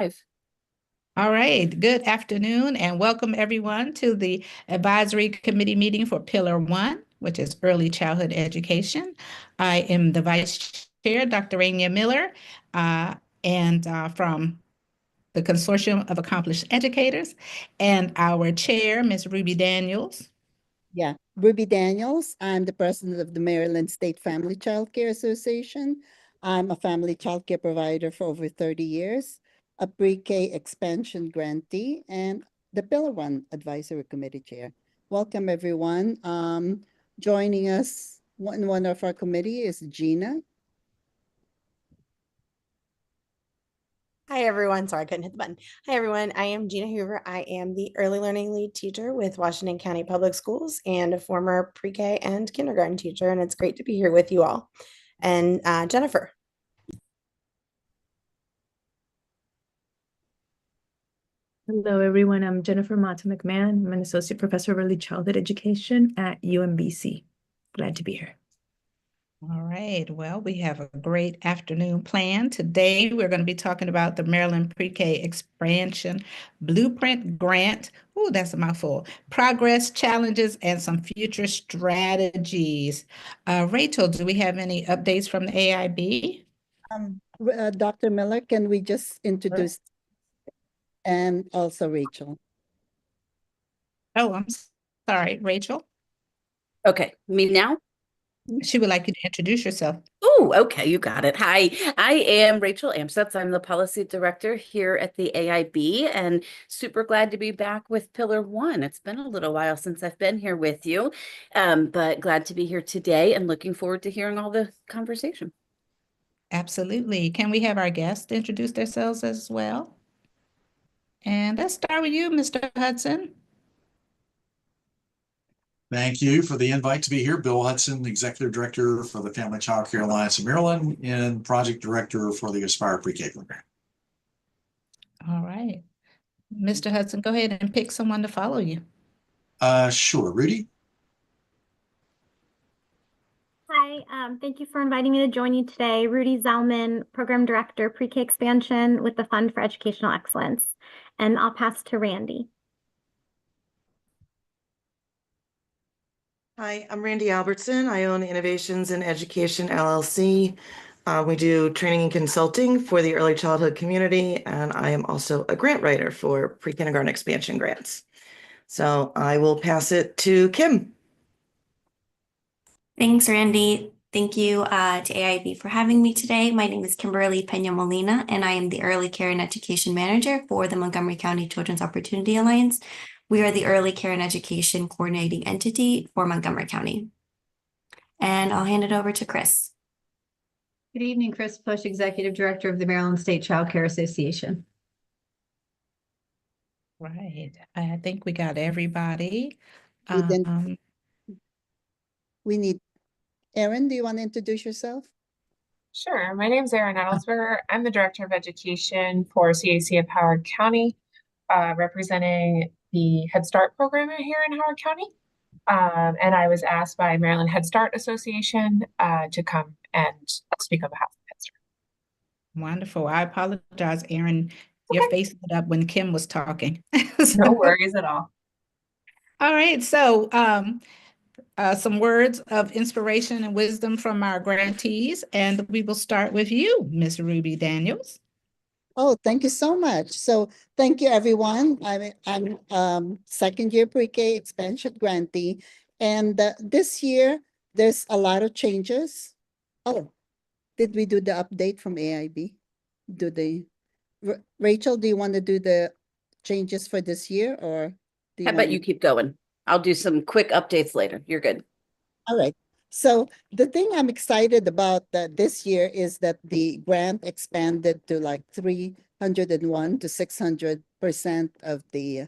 Live. All right, good afternoon and welcome everyone to the advisory committee meeting for Pillar 1, which is early childhood education. I am the vice chair, Dr. Rainier Miller, and from the Consortium of Accomplished Educators, and our chair, Ms. Ruby Daniels. Yeah, Ruby Daniels. I'm the president of the Maryland State Family Child Care Association. I'm a family child care provider for over 30 years, a pre-K expansion grantee, and the Pillar 1 Advisory Committee Chair. Welcome, everyone. Joining us in one of our committee is Gina. Hi, everyone. Sorry, I couldn't hit the button. Hi, everyone. I am Gina Hoover. I am the early learning lead teacher with Washington County Public Schools and a former pre-K and kindergarten teacher. And it's great to be here with you all. And Jennifer. Hello, everyone. I'm Jennifer Mata McMahon. I'm an associate professor of early childhood education at UMBC. Glad to be here. All right, well, we have a great afternoon planned. Today, we're going to be talking about the Maryland Pre-K Expansion Blueprint Grant. Oh, that's a mouthful. Progress, challenges, and some future strategies. Rachel, do we have any updates from the AIB? Dr. Miller, can we just introduce and also Rachel? Oh, I'm sorry, Rachel. Okay, me now? She would like you to introduce yourself. Oh, okay, you got it. Hi, I am Rachel Amstutz. I'm the policy director here at the AIB and super glad to be back with Pillar 1. It's been a little while since I've been here with you, but glad to be here today and looking forward to hearing all the conversation. Absolutely. Can we have our guests introduce themselves as well? And let's start with you, Mr. Hudson. Thank you for the invite to be here. Bill Hudson, Executive Director for the Family Child Care Alliance of Maryland and Project Director for the Aspire Pre-K program. All right. Mr. Hudson, go ahead and pick someone to follow you. Sure. Rudy? Hi, thank you for inviting me to join you today. Rudy Zellman, Program Director, Pre-K Expansion with the Fund for Educational Excellence. And I'll pass to Randy. Hi, I'm Randy Albertson. I own Innovations in Education LLC. We do training and consulting for the early childhood community, and I am also a grant writer for pre-kindergarten expansion grants. So I will pass it to Kim. Thanks, Randy. Thank you to AIB for having me today. My name is Kimberly Pena Molina, and I am the Early Care and Education Manager for the Montgomery County Children's Opportunity Alliance. We are the Early Care and Education Coordinating Entity for Montgomery County. And I'll hand it over to Chris. Good evening, Chris Push, Executive Director of the Maryland State Child Care Association. Right. I think we got everybody. We need Erin, do you want to introduce yourself? Sure. My name is Erin Adelsberger. I'm the Director of Education for CAC of Howard County, representing the Head Start program here in Howard County. And I was asked by Maryland Head Start Association to come and speak on behalf of Head Start. Wonderful. I apologize, Erin. Your face lit up when Kim was talking. No worries at all. All right. So some words of inspiration and wisdom from our grantees. And we will start with you, Miss Ruby Daniels. Oh, thank you so much. So thank you, everyone. I'm second year pre-K expansion grantee. And this year, there's a lot of changes. Oh, did we do the update from AIB? Rachel, do you want to do the changes for this year or? How about you keep going? I'll do some quick updates later. You're good. All right. So the thing I'm excited about this year is that the grant expanded to like 301 to 600% of the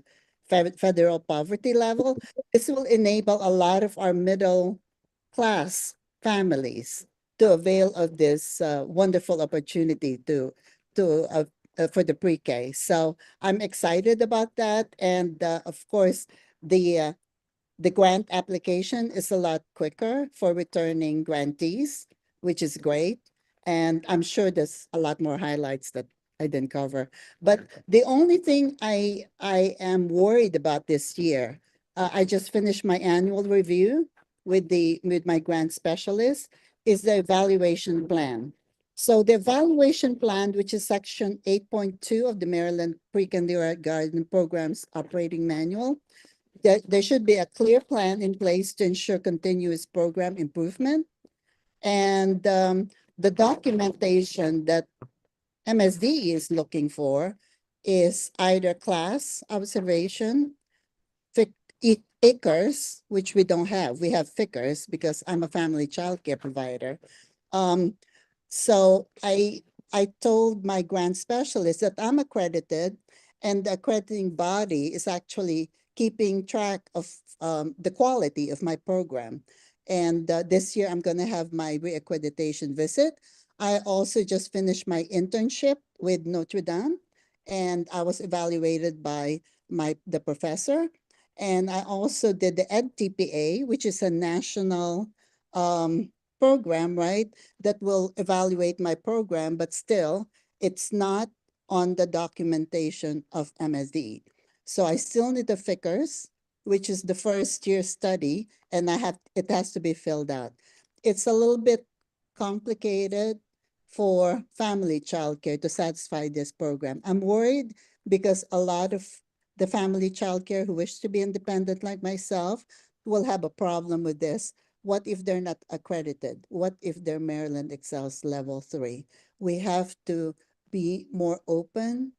federal poverty level. This will enable a lot of our middle class families to avail of this wonderful opportunity for the pre-K. So I'm excited about that. And of course, the grant application is a lot quicker for returning grantees, which is great. And I'm sure there's a lot more highlights that I didn't cover. But the only thing I am worried about this year, I just finished my annual review with my grant specialist, is the evaluation plan. So the evaluation plan, which is section 8.2 of the Maryland Pre-Kindergarten Programs Operating Manual, there should be a clear plan in place to ensure continuous program improvement. And the documentation that MSD is looking for is either class observation, ICERS, which we don't have. We have FICRS because I'm a family child care provider. So I told my grant specialist that I'm accredited, and the accrediting body is actually keeping track of the quality of my program. And this year I'm going to have my reaccreditation visit. I also just finished my internship with Notre Dame, and I was evaluated by the professor. And I also did the EdTPA, which is a national program, right, that will evaluate my program, but still it's not on the documentation of MSD. So I still need the FICRS, which is the first year study, and it has to be filled out. It's a little bit complicated for family childcare to satisfy this program. I'm worried because a lot of the family childcare who wish to be independent like myself will have a problem with this. What if they're not accredited? What if they're Maryland Excels level 3? We have to be more open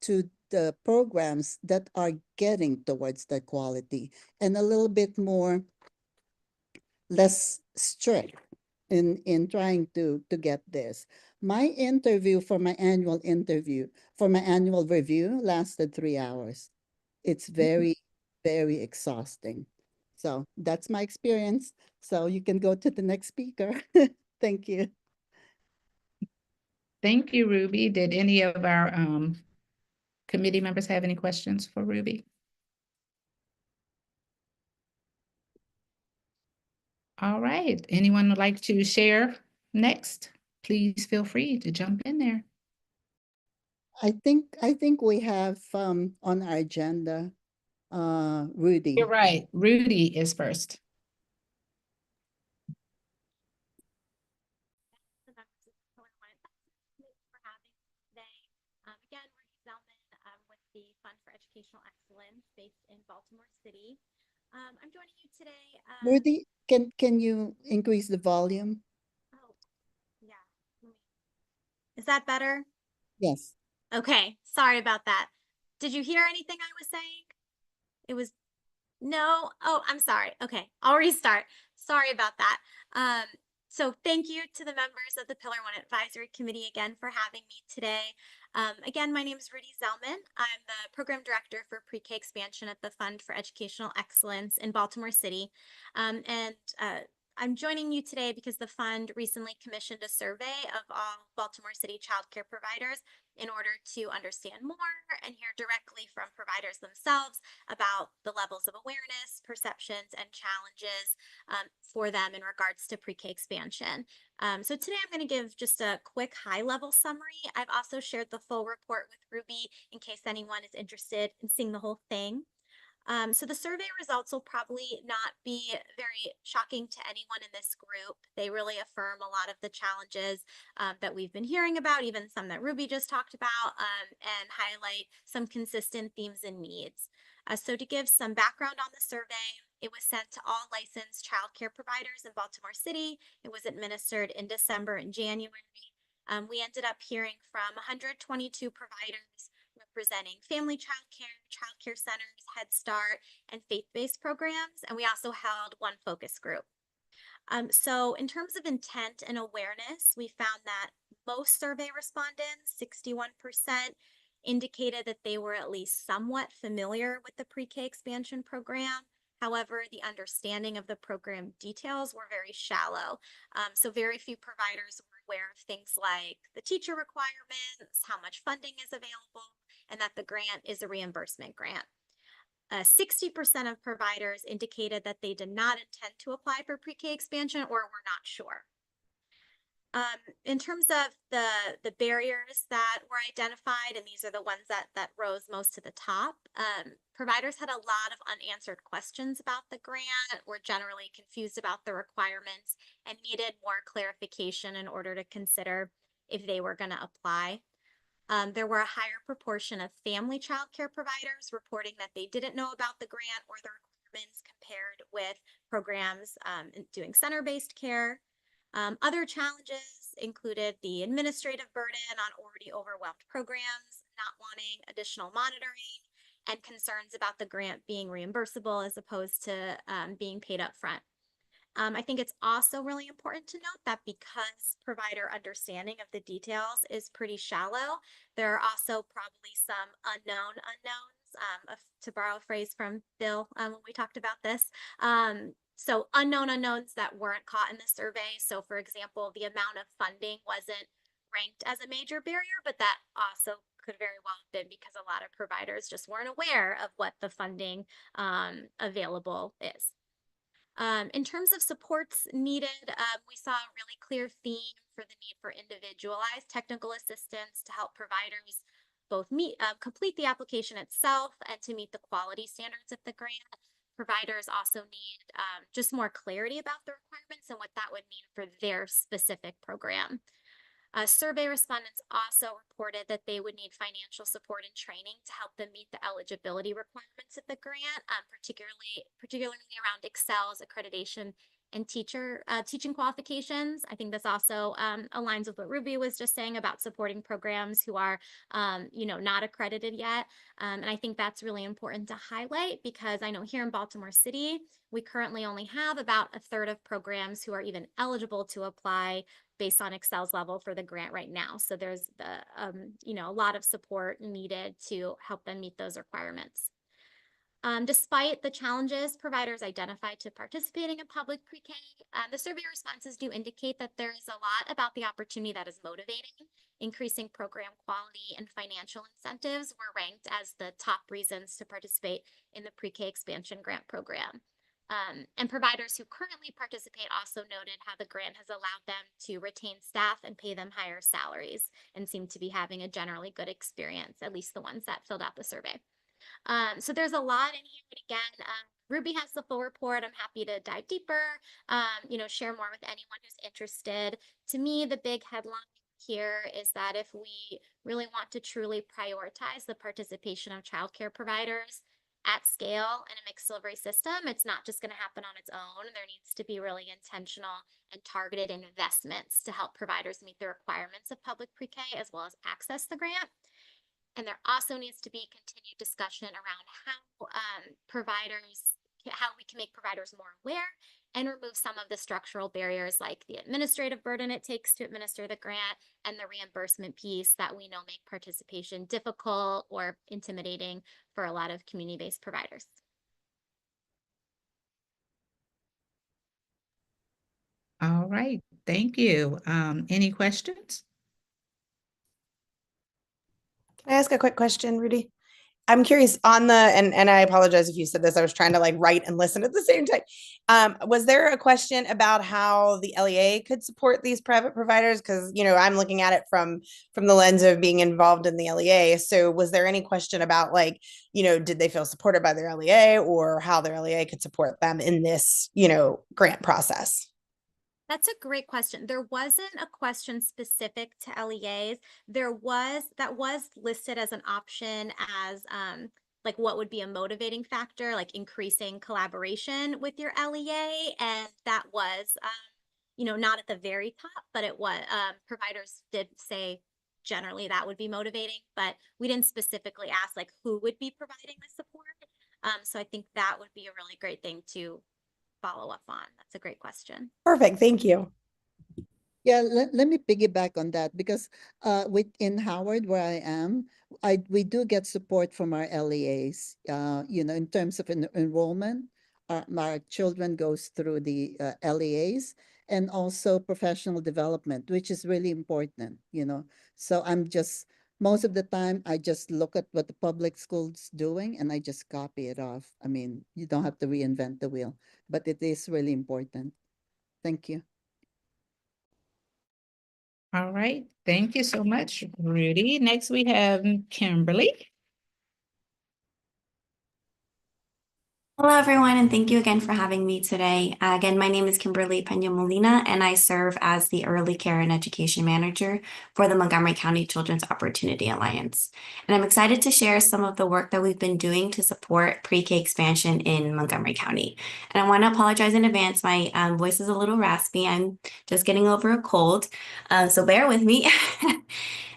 to the programs that are getting towards that quality and a little bit less strict in trying to get this. My interview for my annual review lasted 3 hours. It's very, very exhausting. So that's my experience. So you can go to the next speaker. Thank you. Thank you, Ruby. Did any of our committee members have any questions for Ruby? All right. Anyone would like to share next? Please feel free to jump in there. I think we have on our agenda Rudy. You're right. Rudy is first. Again, Rudy Zellman with the Fund for Educational Excellence based in Baltimore City. I'm joining you today. Rudy, can you increase the volume? Oh, yeah. Is that better? Yes. Okay, sorry about that. Did you hear anything I was saying? It was no. Oh, I'm sorry. Okay, I'll restart. Sorry about that. So thank you to the members of the Pillar One Advisory Committee again for having me today. Again, my name is Rudy Zellman. I'm the Program Director for Pre-K Expansion at the Fund for Educational Excellence in Baltimore City. I'm joining you today because the fund recently commissioned a survey of all Baltimore City childcare providers in order to understand more and hear directly from providers themselves about the levels of awareness, perceptions, and challenges for them in regards to pre-K expansion. So today I'm going to give just a quick high-level summary. I've also shared the full report with Ruby in case anyone is interested in seeing the whole thing. So the survey results will probably not be very shocking to anyone in this group. They really affirm a lot of the challenges that we've been hearing about, even some that Ruby just talked about, and highlight some consistent themes and needs. So to give some background on the survey, it was sent to all licensed childcare providers in Baltimore City. It was administered in December and January. We ended up hearing from 122 providers representing family childcare centers, Head Start, and faith-based programs. And we also held one focus group. So in terms of intent and awareness, we found that most survey respondents, 61%, indicated that they were at least somewhat familiar with the pre-K expansion program. However, the understanding of the program details were very shallow. So very few providers were aware of things like the teacher requirements, how much funding is available, and that the grant is a reimbursement grant. 60% of providers indicated that they did not intend to apply for pre-K expansion or were not sure. In terms of the barriers that were identified, and these are the ones that rose most to the top, providers had a lot of unanswered questions about the grant, were generally confused about the requirements, and needed more clarification in order to consider if they were going to apply. There were a higher proportion of family childcare providers reporting that they didn't know about the grant or the requirements compared with programs doing center-based care. Other challenges included the administrative burden on already overwhelmed programs, not wanting additional monitoring, and concerns about the grant being reimbursable as opposed to being paid up front. I think it's also really important to note that because provider understanding of the details is pretty shallow, there are also probably some unknown unknowns, to borrow a phrase from Bill when we talked about this. So unknown unknowns that weren't caught in the survey. So for example, the amount of funding wasn't ranked as a major barrier, but that also could very well have been because a lot of providers just weren't aware of what the funding available is. In terms of supports needed, we saw a really clear theme for the need for individualized technical assistance to help providers both complete the application itself and to meet the quality standards of the grant. Providers also need just more clarity about the requirements and what that would mean for their specific program. Survey respondents also reported that they would need financial support and training to help them meet the eligibility requirements of the grant, particularly around Excel's accreditation and teaching qualifications. I think this also aligns with what Ruby was just saying about supporting programs who are, not accredited yet. And I think that's really important to highlight because I know here in Baltimore City, we currently only have about a third of programs who are even eligible to apply based on Excel's level for the grant right now. So there's a lot of support needed to help them meet those requirements. Despite the challenges providers identified to participating in public pre-K, the survey responses do indicate that there is a lot about the opportunity that is motivating. Increasing program quality and financial incentives were ranked as the top reasons to participate in the pre-K expansion grant program. And providers who currently participate also noted how the grant has allowed them to retain staff and pay them higher salaries and seem to be having a generally good experience, at least the ones that filled out the survey. So there's a lot in here. And again, Ruby has the full report. I'm happy to dive deeper, share more with anyone who's interested. To me, the big headline here is that if we really want to truly prioritize the participation of childcare providers at scale in a mixed delivery system, it's not just going to happen on its own. There needs to be really intentional and targeted investments to help providers meet the requirements of public pre-K as well as access the grant. And there also needs to be continued discussion around how we can make providers more aware and remove some of the structural barriers like the administrative burden it takes to administer the grant and the reimbursement piece that we know make participation difficult or intimidating for a lot of community-based providers. All right, thank you. Any questions? Can I ask a quick question, Rudy? I'm curious on the, and I apologize if you said this, I was trying to write and listen at the same time. Was there a question about how the LEA could support these private providers? Because, I'm looking at it from the lens of being involved in the LEA. So was there any question about did they feel supported by their LEA or how their LEA could support them in this, grant process? That's a great question. There wasn't a question specific to LEAs. That was listed as an option as what would be a motivating factor, like increasing collaboration with your LEA. And that was, not at the very top, but it was, providers did say generally that would be motivating, but we didn't specifically ask who would be providing the support. So I think that would be a really great thing to follow up on. That's a great question. Perfect. Thank you. Yeah, let me piggyback on that because in Howard, where I am, we do get support from our LEAs, in terms of enrollment. Our children goes through the LEAs and also professional development, which is really important, So most of the time, I just look at what the public school's doing and I just copy it off. I mean, you don't have to reinvent the wheel, but it is really important. Thank you. All right, thank you so much, Rudy. Next, we have Kimberly. Hello, everyone, and thank you again for having me today. Again, my name is Kimberly Peña Molina, and I serve as the Early Care and Education Manager for the Montgomery County Children's Opportunity Alliance. And I'm excited to share some of the work that we've been doing to support pre-K expansion in Montgomery County. And I want to apologize in advance. My voice is a little raspy. I'm just getting over a cold, so bear with me.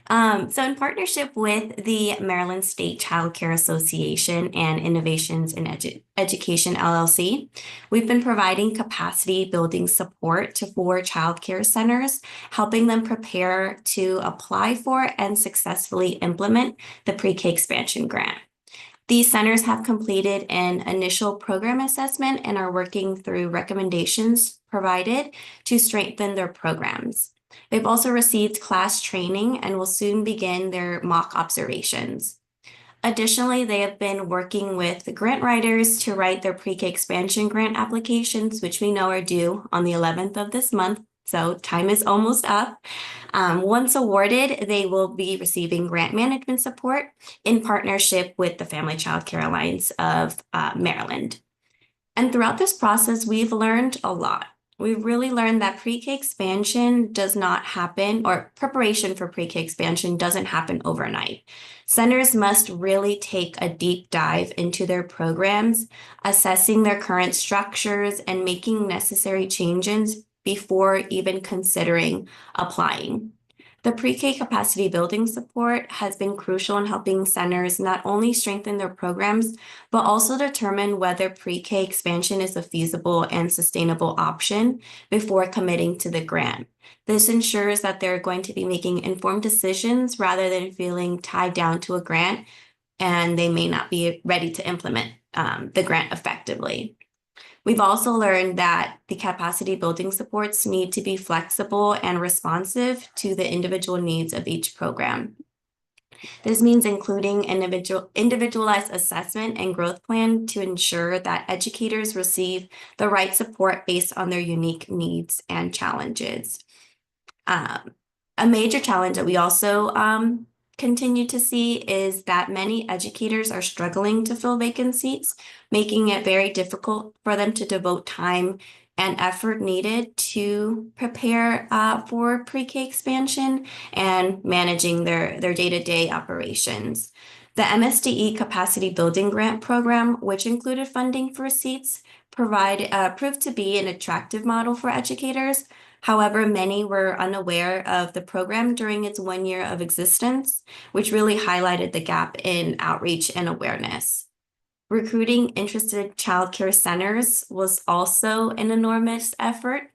So in partnership with the Maryland State Child Care Association and Innovations in Education LLC, we've been providing capacity building support to 4 child care centers, helping them prepare to apply for and successfully implement the pre-K expansion grant. These centers have completed an initial program assessment and are working through recommendations provided to strengthen their programs. They've also received class training and will soon begin their mock observations. Additionally, they have been working with the grant writers to write their pre-K expansion grant applications, which we know are due on the 11th of this month. So time is almost up. Once awarded, they will be receiving grant management support in partnership with the Family Child Care Alliance of Maryland. And throughout this process, we've learned a lot. We've really learned that pre-K expansion does not happen, or preparation for pre-K expansion doesn't happen overnight. Centers must really take a deep dive into their programs, assessing their current structures and making necessary changes before even considering applying. The pre-K capacity building support has been crucial in helping centers not only strengthen their programs, but also determine whether pre-K expansion is a feasible and sustainable option before committing to the grant. This ensures that they're going to be making informed decisions rather than feeling tied down to a grant, and they may not be ready to implement the grant effectively. We've also learned that the capacity building supports need to be flexible and responsive to the individual needs of each program. This means including individualized assessment and growth plan to ensure that educators receive the right support based on their unique needs and challenges. A major challenge that we also continue to see is that many educators are struggling to fill vacant seats, making it very difficult for them to devote time and effort needed to prepare for pre-K expansion and managing their day-to-day operations. The MSDE Capacity Building Grant Program, which included funding for seats, proved to be an attractive model for educators. However, many were unaware of the program during its 1 year of existence, which really highlighted the gap in outreach and awareness. Recruiting interested childcare centers was also an enormous effort,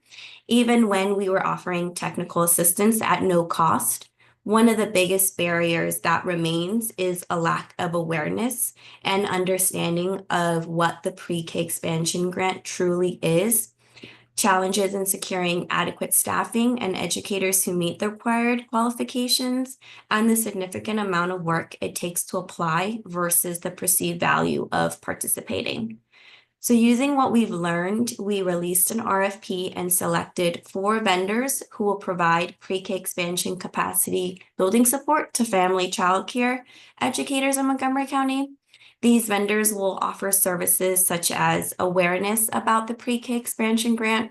even when we were offering technical assistance at no cost. One of the biggest barriers that remains is a lack of awareness and understanding of what the pre-K expansion grant truly is. Challenges in securing adequate staffing and educators who meet the required qualifications, and the significant amount of work it takes to apply versus the perceived value of participating. So using what we've learned, we released an RFP and selected 4 vendors who will provide pre-K expansion capacity building support to family childcare educators in Montgomery County. These vendors will offer services such as awareness about the pre-K expansion grant,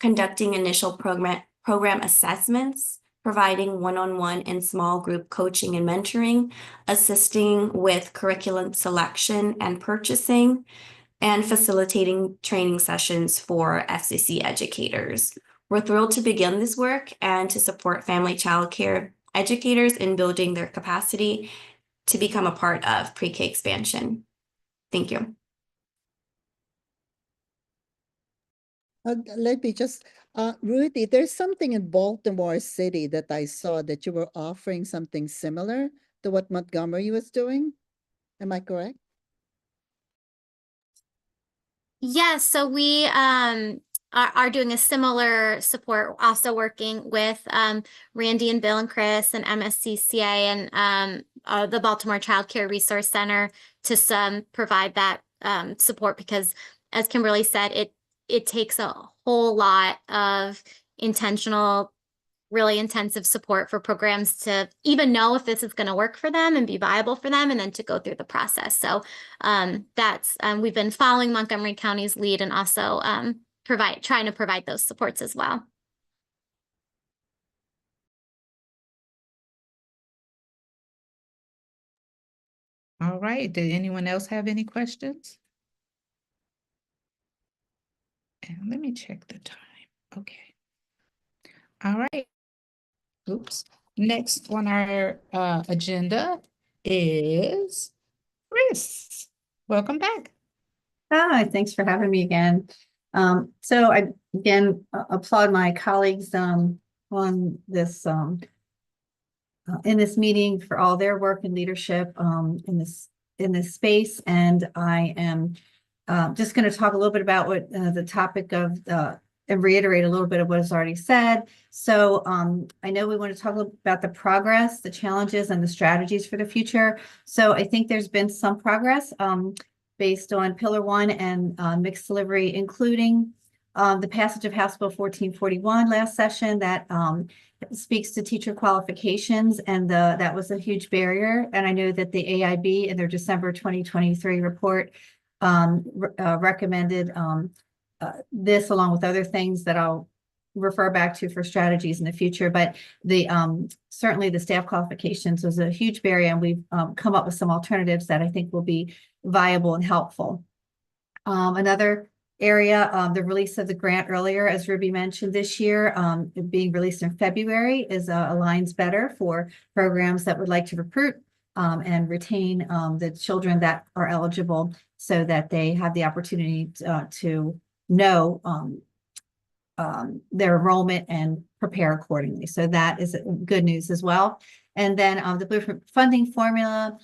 conducting initial program assessments, providing one-on-one and small group coaching and mentoring, assisting with curriculum selection and purchasing, and facilitating training sessions for FCC educators. We're thrilled to begin this work and to support family childcare educators in building their capacity to become a part of pre-K expansion. Thank you. Let me just, Rudy, there's something in Baltimore City that I saw that you were offering something similar to what Montgomery was doing. Am I correct? Yes, so we are doing a similar support, also working with Randy and Bill and Chris and MSCCA and the Baltimore Child Care Resource Center to provide that support, because as Kimberly said, it takes a whole lot of intentional really intensive support for programs to even know if this is going to work for them and be viable for them, and then to go through the process. So we've been following Montgomery County's lead and also trying to provide those supports as well. All right. Did anyone else have any questions? And let me check the time. Okay. All right. Oops. Next on our agenda is Chris. Welcome back. Hi, thanks for having me again. So I again applaud my colleagues on this in this meeting for all their work and leadership in this space. And I am just going to talk a little bit about what the topic of and reiterate a little bit of what is already said. So I know we want to talk a little about the progress, the challenges, and the strategies for the future. So I think there's been some progress based on Pillar 1 and mixed delivery, including the passage of House Bill 1441 last session that speaks to teacher qualifications, and that was a huge barrier. And I know that the AIB in their December 2023 report recommended this along with other things that I'll refer back to for strategies in the future. But the certainly the staff qualifications was a huge barrier, and we've come up with some alternatives that I think will be viable and helpful. Another area, the release of the grant earlier, as Ruby mentioned this year, being released in February, is aligns better for programs that would like to recruit and retain the children that are eligible, so that they have the opportunity to know their enrollment and prepare accordingly. So that is good news as well. And then the Blueprint funding formula,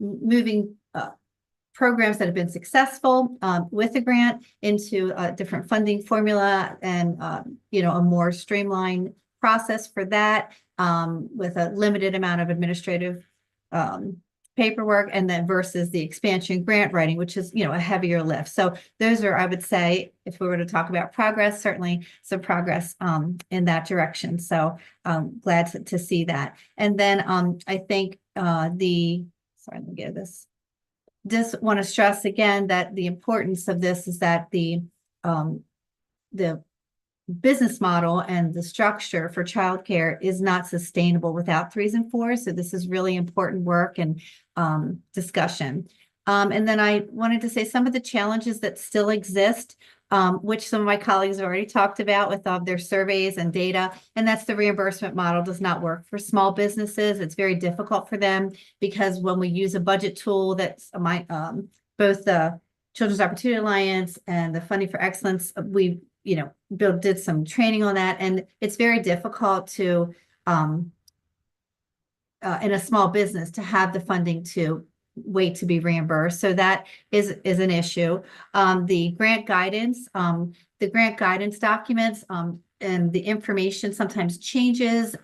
moving programs that have been successful with the grant into a different funding formula, and a more streamlined process for that, with a limited amount of administrative paperwork, and then versus the expansion grant writing, which is a heavier lift. So those are, I would say, if we were to talk about progress, certainly some progress in that direction. So glad to see that. And then I think sorry, let me get this. Just want to stress again that the importance of this is that the business model and the structure for childcare is not sustainable without 3s and 4s. So this is really important work and discussion. And then I wanted to say some of the challenges that still exist, which some of my colleagues have already talked about with their surveys and data, and that's the reimbursement model does not work for small businesses. It's very difficult for them because when we use a budget tool that's both the Children's Opportunity Alliance and the Funding for Excellence, Bill did some training on that, and it's very difficult to in a small business to have the funding to wait to be reimbursed. So that is an issue. The grant guidance documents and the information sometimes changes,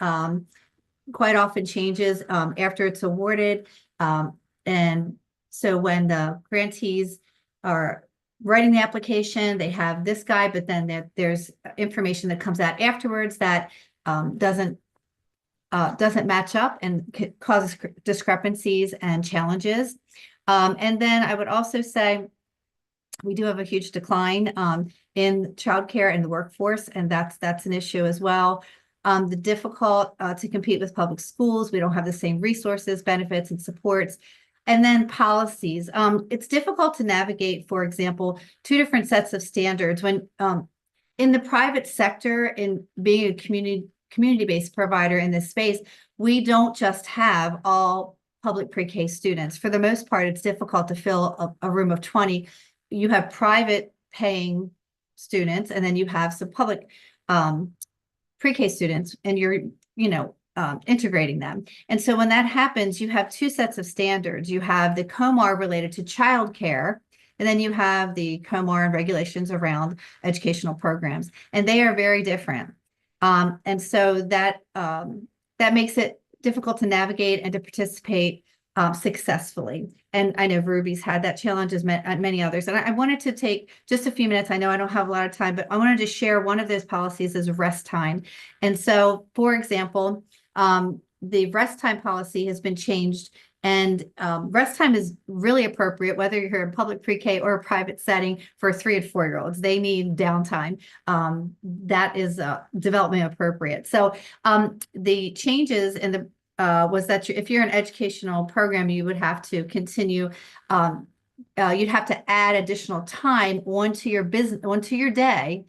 quite often changes after it's awarded. And so when the grantees are writing the application, they have this guide, but then there's information that comes out afterwards that doesn't match up and causes discrepancies and challenges. And then I would also say we do have a huge decline in childcare and the workforce, and that's an issue as well. The difficult to compete with public schools. We don't have the same resources, benefits, and supports. And then policies. It's difficult to navigate, for example, 2 different sets of standards when in the private sector, in being a community-based provider in this space, we don't just have all public pre-K students. For the most part, it's difficult to fill a room of 20. You have private paying students, and then you have some public pre-K students, and you're, integrating them. And so when that happens, you have 2 sets of standards. You have the COMAR related to childcare, and then you have the COMAR and regulations around educational programs, and they are very different. And so that makes it difficult to navigate and to participate successfully. And I know Ruby's had that challenge as many others. And I wanted to take just a few minutes. I know I don't have a lot of time, but I wanted to share one of those policies is rest time. And so, for example, the rest time policy has been changed, and rest time is really appropriate, whether you're in public pre-K or a private setting for 3 and 4-year-olds. They need downtime. That is development appropriate. So the changes in the was that if you're an educational program, you would have to continue. You'd have to add additional time onto your business, onto your day,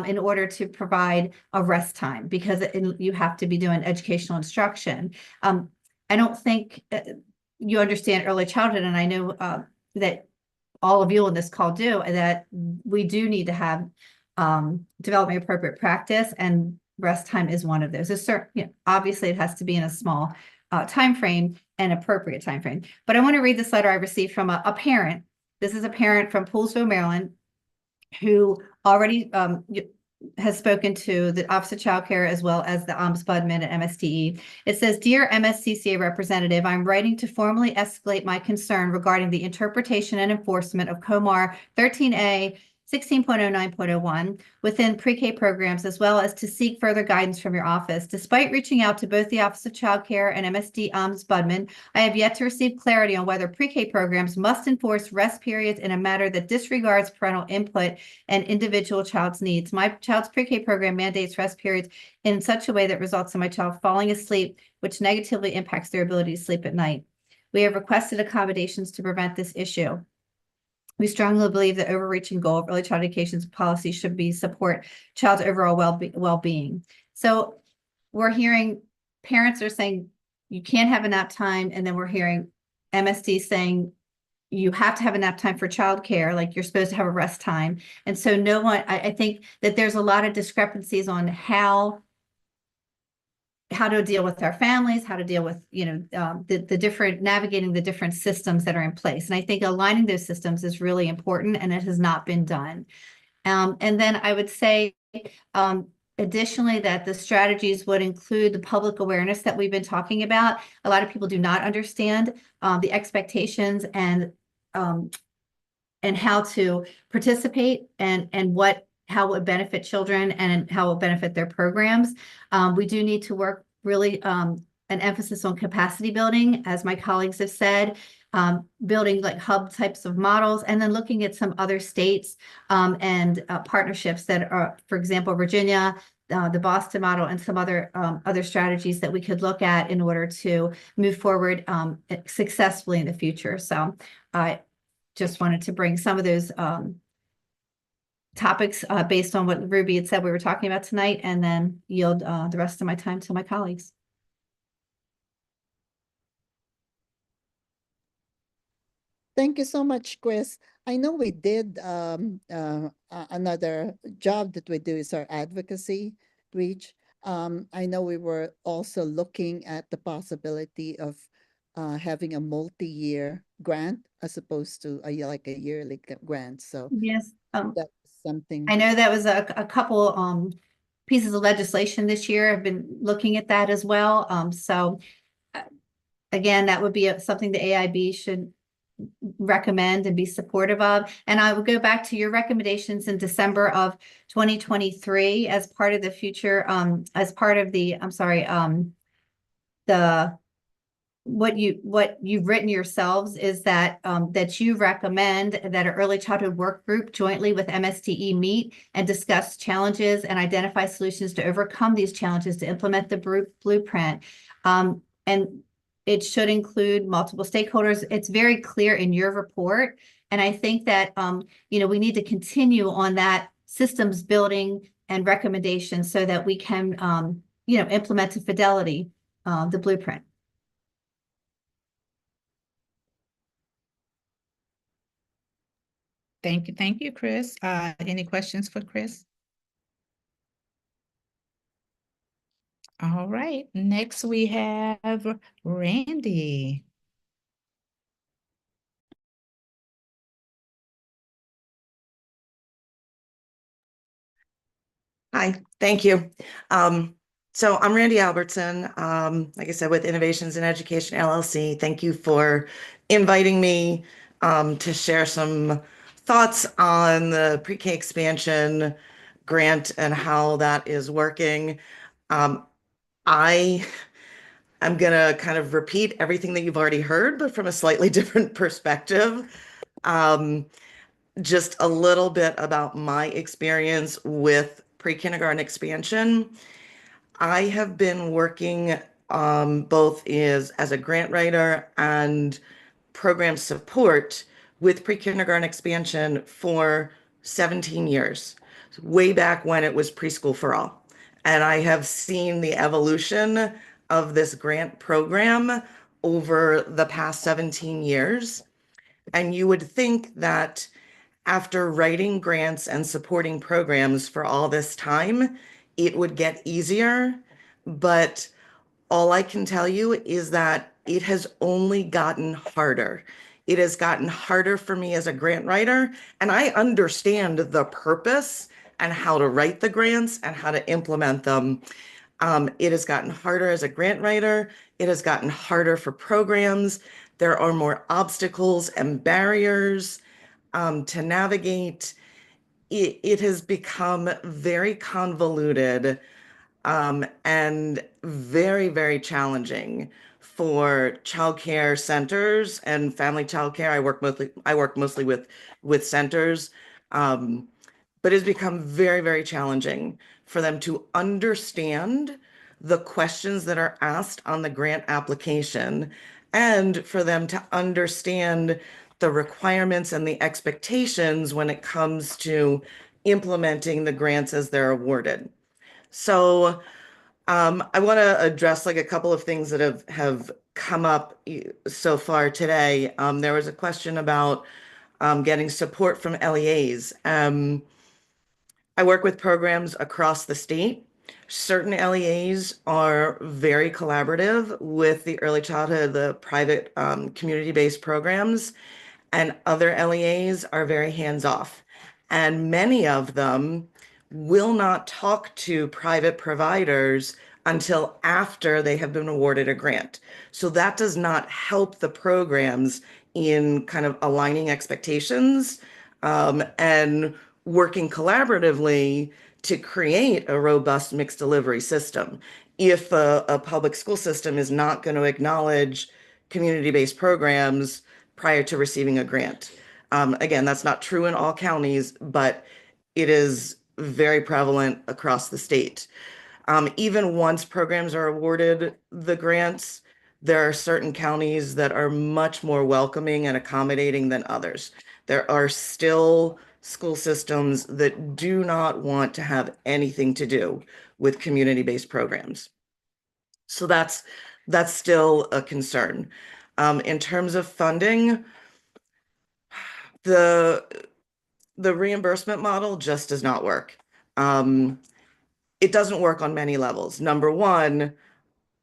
in order to provide a rest time, because you have to be doing educational instruction. I don't think you understand early childhood, and I know that all of you on this call do, that we do need to have development appropriate practice, and rest time is one of those. It's certain, obviously it has to be in a small time frame and appropriate time frame. But I want to read this letter I received from a parent. This is a parent from Poolesville, Maryland, who already has spoken to the Office of Child Care as well as the Ombudsman at MSTE. It says, "Dear MSCCA representative, I'm writing to formally escalate my concern regarding the interpretation and enforcement of COMAR 13A 16.09.01 within pre-K programs, as well as to seek further guidance from your office. Despite reaching out to both the Office of Child Care and MSD Ombudsman, I have yet to receive clarity on whether pre-K programs must enforce rest periods in a manner that disregards parental input and individual child's needs. My child's pre-K program mandates rest periods in such a way that results in my child falling asleep, which negatively impacts their ability to sleep at night. We have requested accommodations to prevent this issue. We strongly believe the overreaching goal of early child education policy should be support child's overall well-being." So we're hearing parents are saying you can't have a nap time, and then we're hearing MSD saying you have to have a nap time for childcare, like you're supposed to have a rest time. And so no one, I think that there's a lot of discrepancies on how to deal with our families, how to deal with, the different, navigating the different systems that are in place. And I think aligning those systems is really important, and it has not been done. And then I would say, additionally, that the strategies would include the public awareness that we've been talking about. A lot of people do not understand the expectations and how to participate, and how it would benefit children and how it will benefit their programs. We do need to work really an emphasis on capacity building, as my colleagues have said, building like hub types of models, and then looking at some other states and partnerships that are, for example, Virginia, the Boston model, and some other strategies that we could look at in order to move forward successfully in the future. So I just wanted to bring some of those topics based on what Ruby had said we were talking about tonight, and then yield the rest of my time to my colleagues. Thank you so much, Chris. I know we did another job that we do is our advocacy reach. I know we were also looking at the possibility of having a multi-year grant as opposed to a yearly grant. So yes, that's something. I know that was a couple pieces of legislation this year. I've been looking at that as well. So again, that would be something the AIB should recommend and be supportive of. And I would go back to your recommendations in December of 2023 as part of the future, as part of the, what you've written yourselves is that that you recommend that an early childhood work group jointly with MSTE meet and discuss challenges and identify solutions to overcome these challenges to implement the blueprint. And it should include multiple stakeholders. It's very clear in your report. And I think that, we need to continue on that systems building and recommendations so that we can, implement to fidelity the blueprint. Thank you. Thank you, Chris. Any questions for Chris? All right. Next, we have Randy. Hi, thank you. So I'm Randy Albertson, like I said, with Innovations in Education LLC. Thank you for inviting me to share some thoughts on the pre-K expansion grant and how that is working. I am going to kind of repeat everything that you've already heard, but from a slightly different perspective. Just a little bit about my experience with pre-kindergarten expansion. I have been working both as a grant writer and program support with pre-kindergarten expansion for 17 years, way back when it was Preschool for All. And I have seen the evolution of this grant program over the past 17 years. And you would think that after writing grants and supporting programs for all this time, it would get easier. But all I can tell you is that it has only gotten harder. It has gotten harder for me as a grant writer, and I understand the purpose and how to write the grants and how to implement them. It has gotten harder as a grant writer. It has gotten harder for programs. There are more obstacles and barriers to navigate. It has become very convoluted and very, very challenging for childcare centers and family childcare. I work mostly with centers, but it's become very, very challenging for them to understand the questions that are asked on the grant application and for them to understand the requirements and the expectations when it comes to implementing the grants as they're awarded. So I want to address like a couple of things that have come up so far today. There was a question about getting support from LEAs. I work with programs across the state. Certain LEAs are very collaborative with the early childhood, the private community-based programs, and other LEAs are very hands-off. And many of them will not talk to private providers until after they have been awarded a grant. So that does not help the programs in kind of aligning expectations and working collaboratively to create a robust mixed delivery system. If a public school system is not going to acknowledge community-based programs prior to receiving a grant. Again, that's not true in all counties, but it is very prevalent across the state. Even once programs are awarded the grants, there are certain counties that are much more welcoming and accommodating than others. There are still school systems that do not want to have anything to do with community-based programs. So that's still a concern. In terms of funding, the reimbursement model just does not work. It doesn't work on many levels. Number one,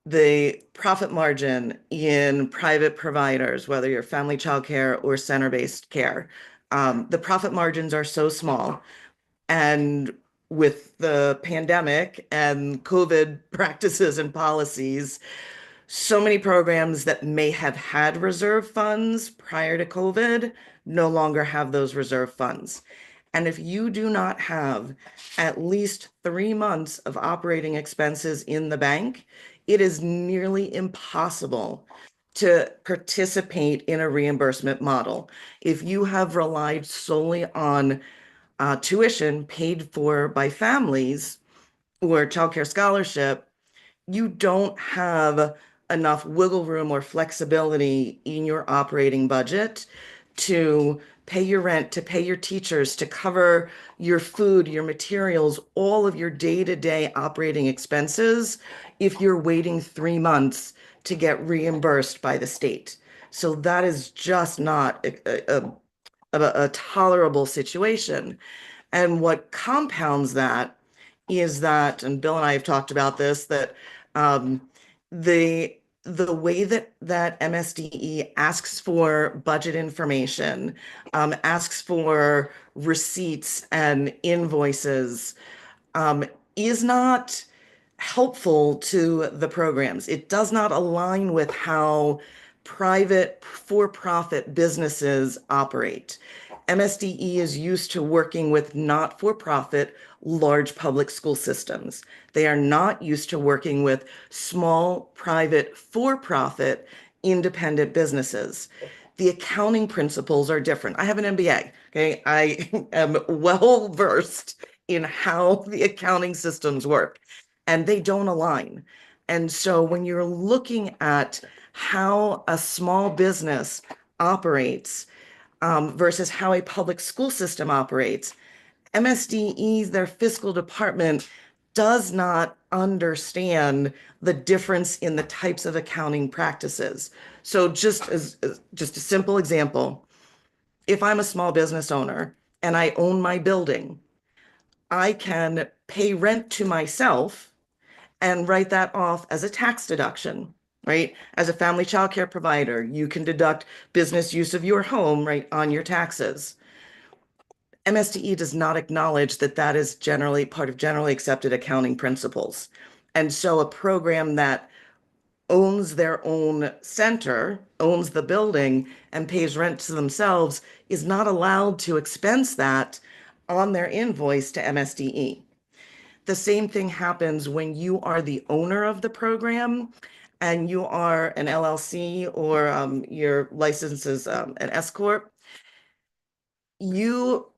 the profit margin in private providers, whether you're family childcare or center-based care, the profit margins are so small. And with the pandemic and COVID practices and policies, so many programs that may have had reserve funds prior to COVID no longer have those reserve funds. And if you do not have at least 3 months of operating expenses in the bank, it is nearly impossible to participate in a reimbursement model. If you have relied solely on tuition paid for by families or childcare scholarship, you don't have enough wiggle room or flexibility in your operating budget to pay your rent, to pay your teachers, to cover your food, your materials, all of your day-to-day operating expenses if you're waiting 3 months to get reimbursed by the state. So that is just not a tolerable situation. And what compounds that is that, and Bill and I have talked about this, that the way that MSDE asks for budget information, asks for receipts and invoices, is not helpful to the programs. It does not align with how private for-profit businesses operate. MSDE is used to working with not-for-profit large public school systems. They are not used to working with small private for-profit independent businesses. The accounting principles are different. I have an MBA, okay? I am well versed in how the accounting systems work, and they don't align. And so when you're looking at how a small business operates versus how a public school system operates, MSDE, their fiscal department, does not understand the difference in the types of accounting practices. So just a simple example, if I'm a small business owner and I own my building, I can pay rent to myself and write that off as a tax deduction, right? As a family childcare provider, you can deduct business use of your home, right, on your taxes. MSDE does not acknowledge that that is generally part of generally accepted accounting principles. And so a program that owns their own center, owns the building, and pays rent to themselves is not allowed to expense that on their invoice to MSDE. The same thing happens when you are the owner of the program and you are an LLC or your license is an S Corp. You,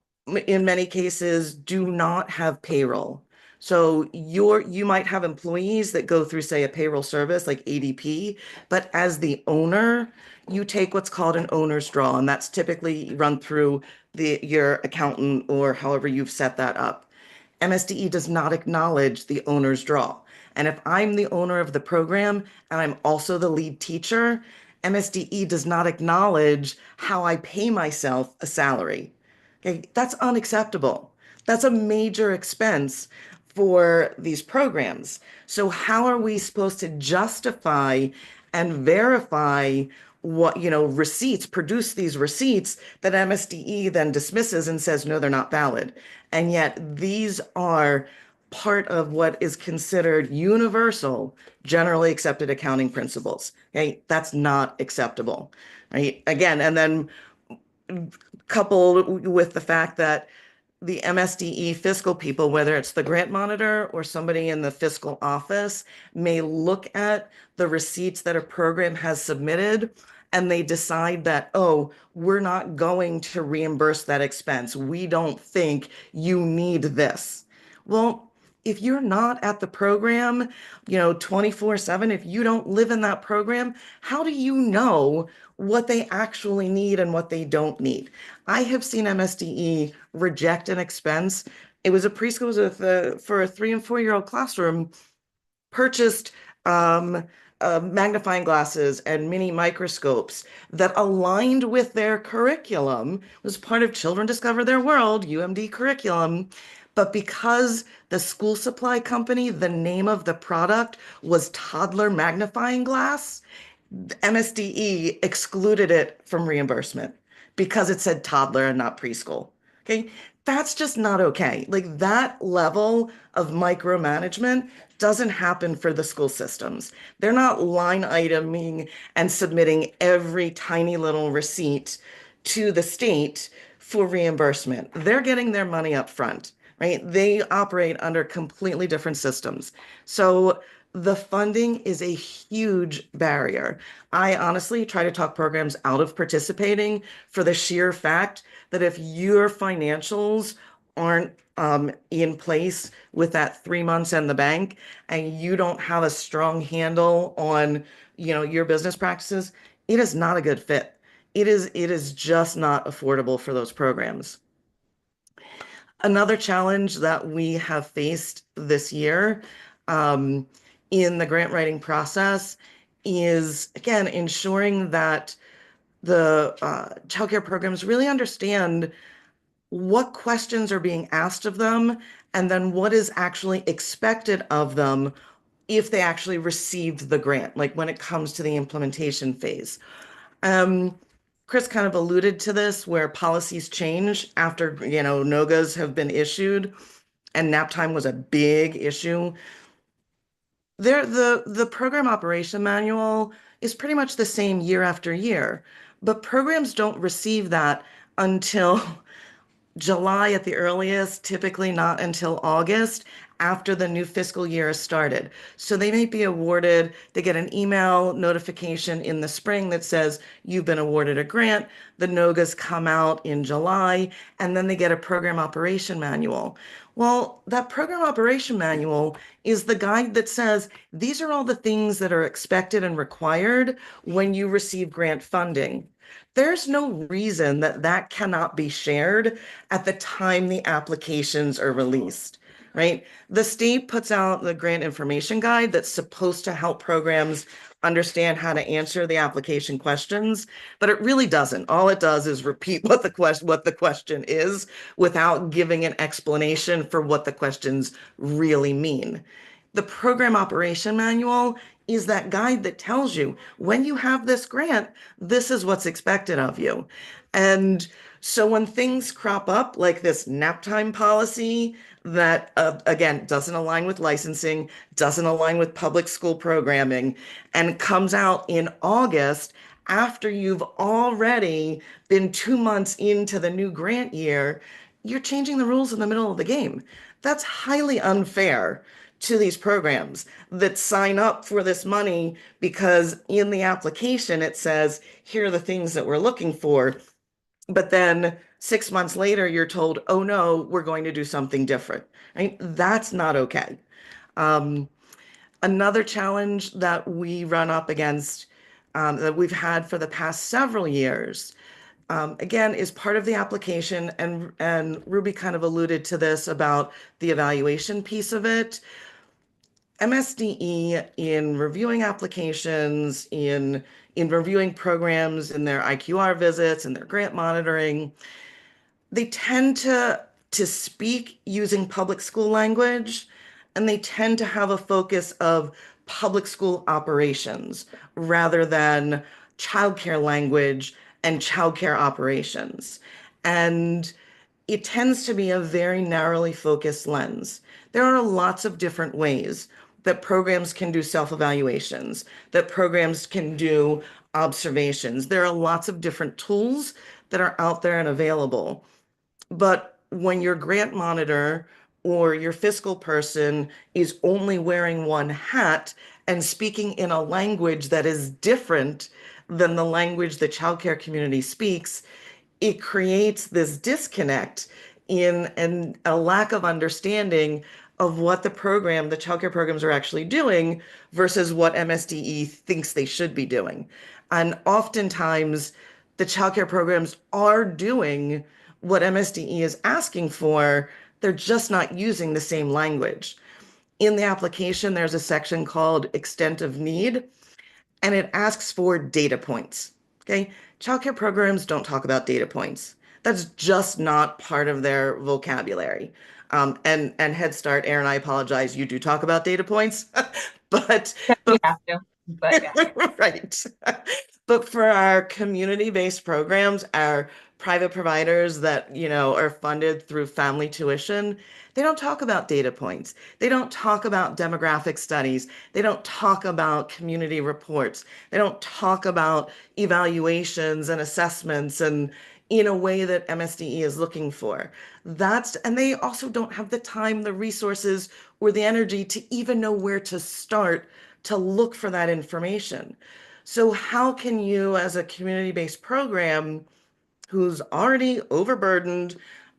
in many cases, do not have payroll. So you might have employees that go through, say, a payroll service like ADP, but as the owner, you take what's called an owner's draw, and that's typically run through your accountant or however you've set that up. MSDE does not acknowledge the owner's draw. And if I'm the owner of the program and I'm also the lead teacher, MSDE does not acknowledge how I pay myself a salary. Okay, that's unacceptable. That's a major expense for these programs. So how are we supposed to justify and verify what, receipts, produce these receipts that MSDE then dismisses and says, no, they're not valid. And yet these are part of what is considered universal, generally accepted accounting principles. Okay, that's not acceptable, right? Again, and then coupled with the fact that the MSDE fiscal people, whether it's the grant monitor or somebody in the fiscal office, may look at the receipts that a program has submitted and they decide that, oh, we're not going to reimburse that expense. We don't think you need this. Well, if you're not at the program, 24/7, if you don't live in that program, how do you know what they actually need and what they don't need? I have seen MSDE reject an expense. It was a preschool for a 3 and 4-year-old classroom, purchased magnifying glasses and mini microscopes that aligned with their curriculum, was part of Children Discover Their World, UMD curriculum. But because the school supply company, the name of the product was toddler magnifying glass, MSDE excluded it from reimbursement because it said toddler and not preschool. Okay, that's just not okay. Like that level of micromanagement doesn't happen for the school systems. They're not line iteming and submitting every tiny little receipt to the state for reimbursement. They're getting their money up front, right? They operate under completely different systems. So the funding is a huge barrier. I honestly try to talk programs out of participating for the sheer fact that if your financials aren't in place with that 3 months in the bank and you don't have a strong handle on, your business practices, it is not a good fit. It is just not affordable for those programs. Another challenge that we have faced this year in the grant writing process is, again, ensuring that the childcare programs really understand what questions are being asked of them and then what is actually expected of them if they actually received the grant, like when it comes to the implementation phase. Chris kind of alluded to this, where policies change after, NOGAs have been issued, and nap time was a big issue. The program operation manual is pretty much the same year after year, but programs don't receive that until July at the earliest, typically not until August after the new fiscal year has started. So they may be awarded, they get an email notification in the spring that says you've been awarded a grant. The NOGAs come out in July, and then they get a program operation manual. Well, that program operation manual is the guide that says these are all the things that are expected and required when you receive grant funding. There's no reason that that cannot be shared at the time the applications are released, right? The state puts out the grant information guide that's supposed to help programs understand how to answer the application questions, but it really doesn't. All it does is repeat what the question is without giving an explanation for what the questions really mean. The program operation manual is that guide that tells you when you have this grant, this is what's expected of you. And so when things crop up like this nap time policy that, again, doesn't align with licensing, doesn't align with public school programming, and comes out in August after you've already been 2 months into the new grant year, you're changing the rules in the middle of the game. That's highly unfair to these programs that sign up for this money because in the application it says, here are the things that we're looking for. But then 6 months later, you're told, oh no, we're going to do something different. Right? That's not okay. Another challenge that we run up against that we've had for the past several years, again, is part of the application, and Ruby kind of alluded to this about the evaluation piece of it. MSDE in reviewing applications, in reviewing programs, in their IQR visits, and their grant monitoring, they tend to speak using public school language, and they tend to have a focus of public school operations rather than childcare language and childcare operations. And it tends to be a very narrowly focused lens. There are lots of different ways that programs can do self-evaluations, that programs can do observations. There are lots of different tools that are out there and available. But when your grant monitor or your fiscal person is only wearing one hat and speaking in a language that is different than the language the childcare community speaks, it creates this disconnect and a lack of understanding of what the childcare programs are actually doing versus what MSDE thinks they should be doing. And oftentimes the childcare programs are doing what MSDE is asking for, they're just not using the same language. In the application, there's a section called extent of need, and it asks for data points, okay? Childcare programs don't talk about data points. That's just not part of their vocabulary. And Head Start, Aaron, I apologize, you do talk about data points, but we have to, but yeah. right. But for our community-based programs, our private providers that, are funded through family tuition, they don't talk about data points. They don't talk about demographic studies. They don't talk about community reports. They don't talk about evaluations and assessments and in a way that MSDE is looking for. And they also don't have the time, the resources, or the energy to even know where to start to look for that information. So how can you, as a community-based program who's already overburdened,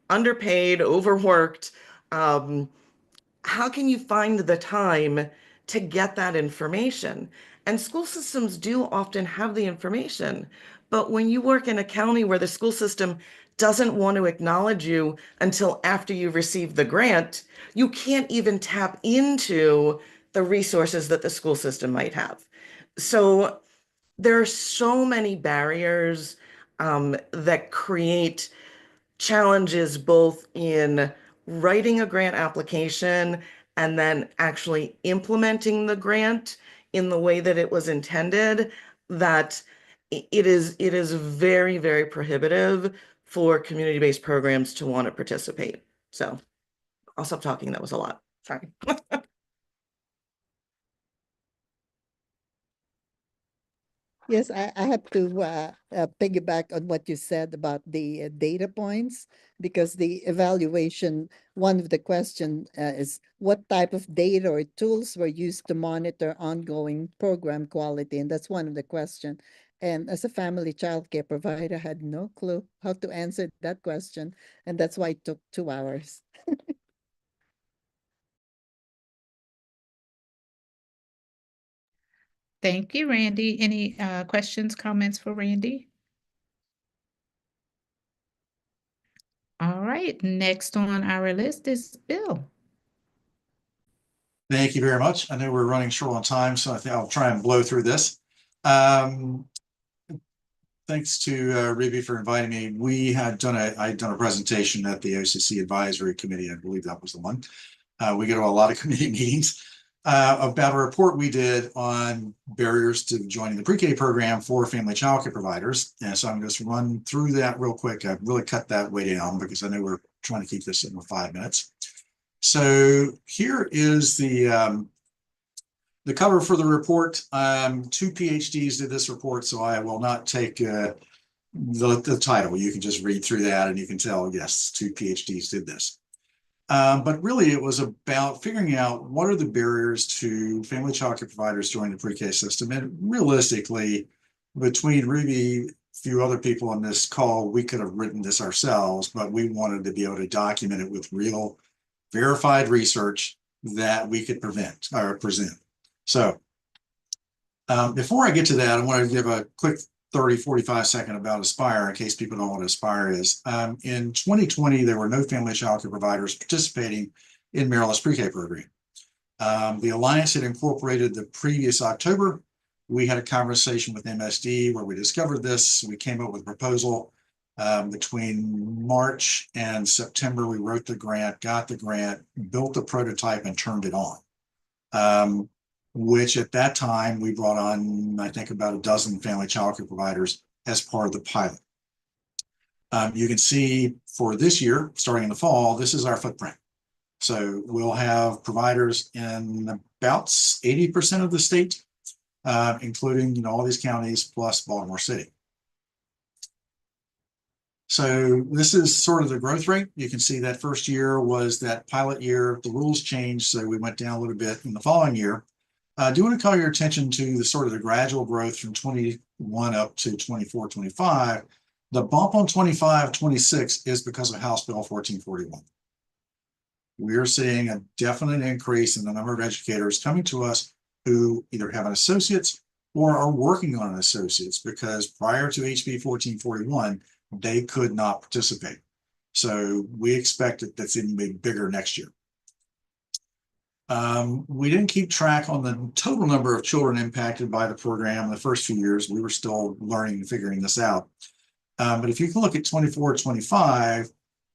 underpaid, overworked, how can you find the time to get that information? And school systems do often have the information, but when you work in a county where the school system doesn't want to acknowledge you until after you've received the grant, you can't even tap into the resources that the school system might have. So there are so many barriers that create challenges both in writing a grant application and then actually implementing the grant in the way that it was intended, that it is very, very prohibitive for community-based programs to want to participate. So I'll stop talking. That was a lot. Sorry. Yes, I have to piggyback on what you said about the data points, because the evaluation, one of the question is what type of data or tools were used to monitor ongoing program quality, and that's one of the question. And as a family childcare provider, I had no clue how to answer that question, and that's why it took 2 hours. Thank you, Randy. Any questions, comments for Randy? All right, next on our list is Bill. Thank you very much. I know we're running short on time, so I think I'll try and blow through this. Thanks to Ruby for inviting me. We had done I'd done a presentation at the OCC Advisory Committee. I believe that was the one. We go to a lot of committee meetings about a report we did on barriers to joining the pre-K program for family childcare providers. And so I'm going to just run through that real quick. I've really cut that way down because I know we're trying to keep this in 5 minutes. So here is the cover for the report. 2 PhDs did this report, so I will not take the title. You can just read through that and you can tell, yes, 2 PhDs did this. But really it was about figuring out what are the barriers to family childcare providers joining the pre-K system. And realistically, between Ruby, a few other people on this call, we could have written this ourselves, but we wanted to be able to document it with real verified research that we could present. So before I get to that, I want to give a quick 30-45 second about Aspire in case people don't know what Aspire is. In 2020, there were no family childcare providers participating in Maryland's pre-K program. The Alliance had incorporated the previous October. We had a conversation with MSD where we discovered this. We came up with a proposal. Between March and September, we wrote the grant, got the grant, built the prototype, and turned it on. Which at that time, we brought on, I think, about a dozen family childcare providers as part of the pilot. You can see for this year, starting in the fall, this is our footprint. So we'll have providers in about 80% of the state, including all these counties plus Baltimore City. So this is sort of the growth rate. You can see that first year was that pilot year. The rules changed, so we went down a little bit in the following year. I do want to call your attention to the sort of the gradual growth from 21 up to 24, 25. The bump on 25, 26 is because of House Bill 1441. We're seeing a definite increase in the number of educators coming to us who either have an associate's or are working on an associate's, because prior to HB 1441, they could not participate. So we expect that that's even bigger next year. We didn't keep track on the total number of children impacted by the program in the first few years. We were still learning and figuring this out. But if you can look at 24, 25,